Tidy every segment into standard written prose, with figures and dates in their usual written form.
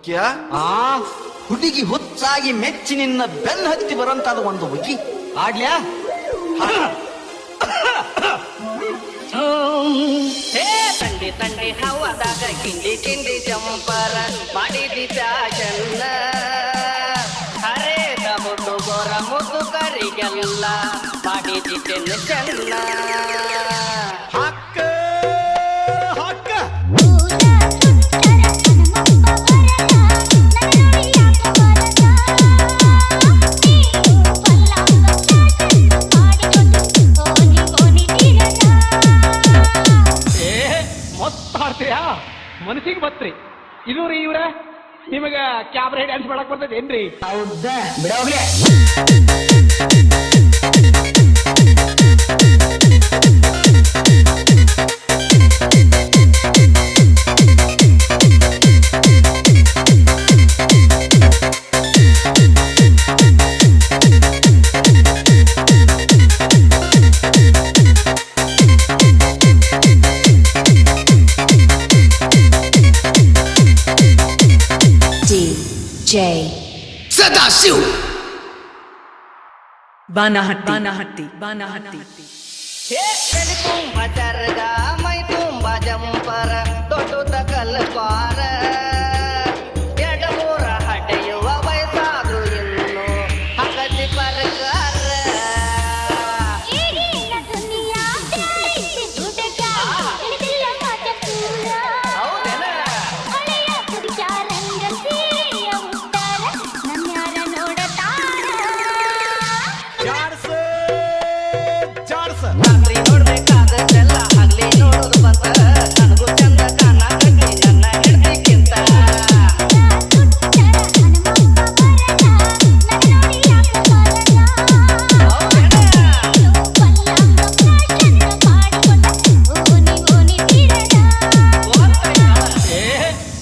ಕ್ಯಾ ಆ ಹುಡುಗಿ ಹುಚ್ಚಾಗಿ ಮೆಚ್ಚಿ ನಿನ್ನ ಬೆನ್ನ ಹತ್ತಿ ಬರಂತಾದ ಒಂದು ಹುಡುಗಿ ಆಡ್ಲ್ಯಾ ತಂಡಿ ತಂಡಿ ಹವಾದಾಗ ಕಿಂಡಿ ಕಿಂಡಿ ಜಂಪರ ಮಾಡಿದಿ ಫ್ಯಾಷನ್ನ ಹರೇದ ಹುಡುಗರ ಮುದುಕರಿಗೆಲ್ಲ ಮಾಡಿದಿ ಚೆನ್ನ ಹಕ್ಕ ಹಕ್ಕ ಮನಸ್ಸಿಗೆ ಬತ್ರಿ ಇದು ರೀ ಇವ್ರ ನಿಮಗ ಕ್ಯಾಬ್ರೆ ಡ್ಯಾನ್ಸ್ ಮಾಡಕ್ ಬರ್ತೈತೆ ಏನ್ರಿ? ಹೌದಾ ಬಿಡೋಗ್ಲೆ ಸದಾಶಿವ್ ಬಾನಹಟ್ಟಿ ತುಂಬ ಚರ್ಗ ಮೈ ತುಂಬ ಜಂಪರ ದೊಡ್ಡ ಕಲ್ಪಾರ ಎಡಮೂರ ಹಡೆಯುವ ವಯಸ್ಸಾದ್ರು ಇನ್ನು ಹಗತಿ ಪರಕಾರ ರಾತ್ರಿ ನೋಡ್ಬೇಕಾದಲ್ಲ ಹಗ್ಲಿ ನೋಡೋದು ಬಂತ ನನಗೂ ಚಂದ ಕಾಣ ಕಟ್ಟಿ ನನ್ನ ಹೆಂಡತಿಗಿಂತ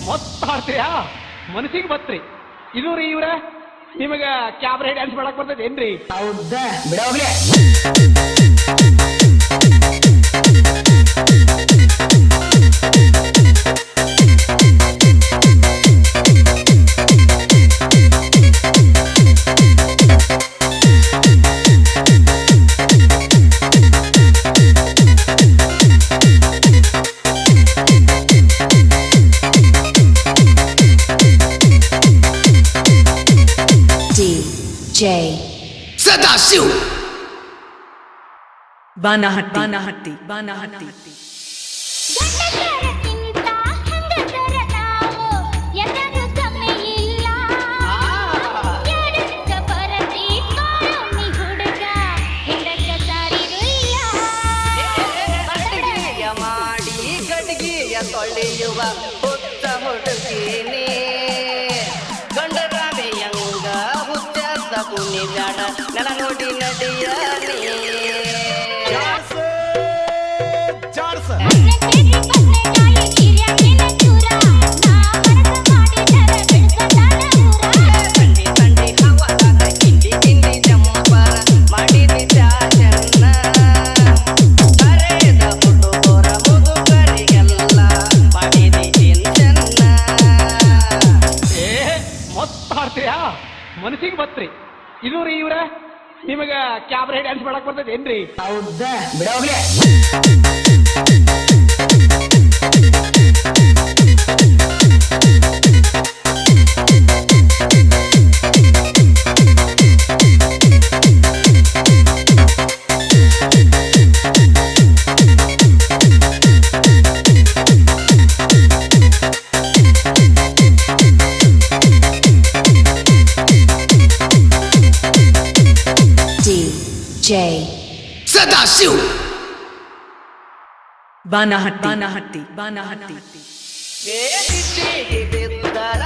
ಮತ್ತಾಡ್ತೀಯಾ ಮನಸ್ಸಿಗೆ ಬತ್ರಿ ಇದು ರೀ ಇವ್ರ ನಿಮಗ ಕ್ಯಾಬ್ರೆ ಡ್ಯಾನ್ಸ್ ಮಾಡಕ್ ಬರ್ತೈತೆ ಏನ್ರಿ? ಹೌದಾ ಬಿಡೋಗ್ಲೆ ಸದಾಶಿವ್ ಬಾನಹಟ್ಟಿ ಅಡಿಗೆಯ ಮಾಡಿ ಗಡಿಗೆಯ ತೊಳೆಯುವ ಹುತ್ತ ಹುಡುಗಿನೇ ಗಂಡರಾಮೆಯಂಗ ಹುಚ್ಚದ ಕುಣಿ ಬ್ಯಾಡ ನನ್ನ ನೋಡಿ ನಡಿಯನೇ ತಂಡಿ ತಂಡಿ ಹವಾದಾಗ ಕಿಂಡಿ ಕಿಂಡಿ ಜಂಪರ ಮಾಡಿದಿ ಫ್ಯಾಷನ್ನ ಹರೇದ ಹುಡುಗರ ಮುದುಕರಿಗೆಲ್ಲ ಮಾಡಿದಿ ಚಿನ್ನ ಮತ್ತಾಡ್ತೀಯಾ ಮನಸ್ಸಿಗೆ ಬತ್ರಿ ಇದು ರೀ ಇವ್ರ ನಿಮಗ ಕ್ಯಾಬ್ರೆ ಡ್ಯಾನ್ಸ್ ಮಾಡಕ್ ಬರ್ತೈತೆ ಏನ್ರಿ? ಹೌದಾ ಬಿಡೋಗ್ಲೆ ಸದಾಶಿವ್ ಬಾನಹಟ್ಟಿ ಬಿದ್ದರ